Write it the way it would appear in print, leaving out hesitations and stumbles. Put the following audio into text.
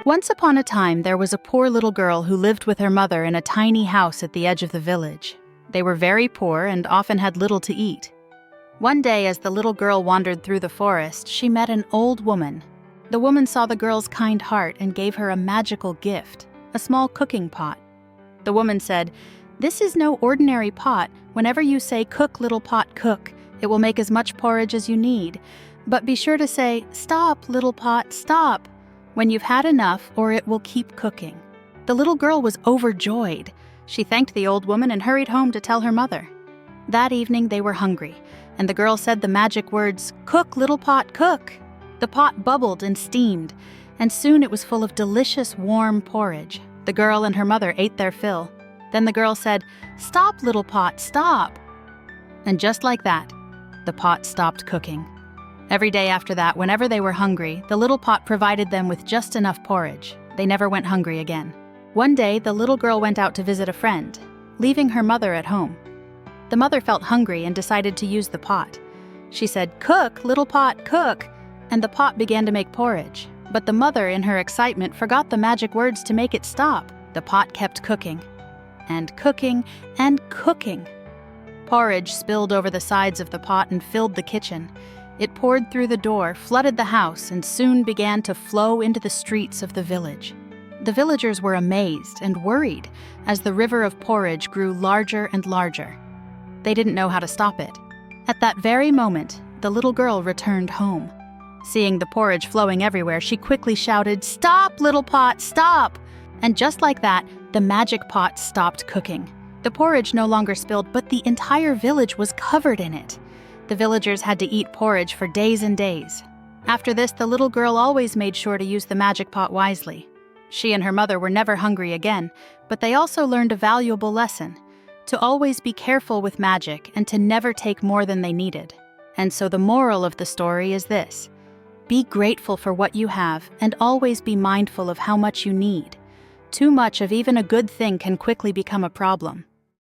Once upon a time, there was a poor little girl who lived with her mother in a tiny house at the edge of the village. They were very poor and often had little to eat. One day, as the little girl wandered through the forest, she met an old woman. The woman saw the girl's kind heart and gave her a magical gift, a small cooking pot. The woman said, "This is no ordinary pot. Whenever you say, 'Cook, little pot, cook,' it will make as much porridge as you need. But be sure to say, 'Stop, little pot, stop,' when you've had enough, or it will keep cooking." The little girl was overjoyed. She thanked the old woman and hurried home to tell her mother. That evening they were hungry, and the girl said the magic words, "Cook, little pot, cook." The pot bubbled and steamed, and soon it was full of delicious, warm porridge. The girl and her mother ate their fill. Then the girl said, "Stop, little pot, stop." And just like that, the pot stopped cooking. Every day after that, whenever they were hungry, the little pot provided them with just enough porridge. They never went hungry again. One day, the little girl went out to visit a friend, leaving her mother at home. The mother felt hungry and decided to use the pot. She said, "Cook, little pot, cook," and the pot began to make porridge. But the mother, in her excitement, forgot the magic words to make it stop. The pot kept cooking, and cooking, and cooking. Porridge spilled over the sides of the pot and filled the kitchen. It poured through the door, flooded the house, and soon began to flow into the streets of the village. The villagers were amazed and worried as the river of porridge grew larger and larger. They didn't know how to stop it. At that very moment, the little girl returned home. Seeing the porridge flowing everywhere, she quickly shouted, "Stop, little pot, stop!" And just like that, the magic pot stopped cooking. The porridge no longer spilled, but the entire village was covered in it. The villagers had to eat porridge for days and days. After this, the little girl always made sure to use the magic pot wisely. She and her mother were never hungry again, but they also learned a valuable lesson: to always be careful with magic and to never take more than they needed. And so the moral of the story is this: be grateful for what you have and always be mindful of how much you need. Too much of even a good thing can quickly become a problem.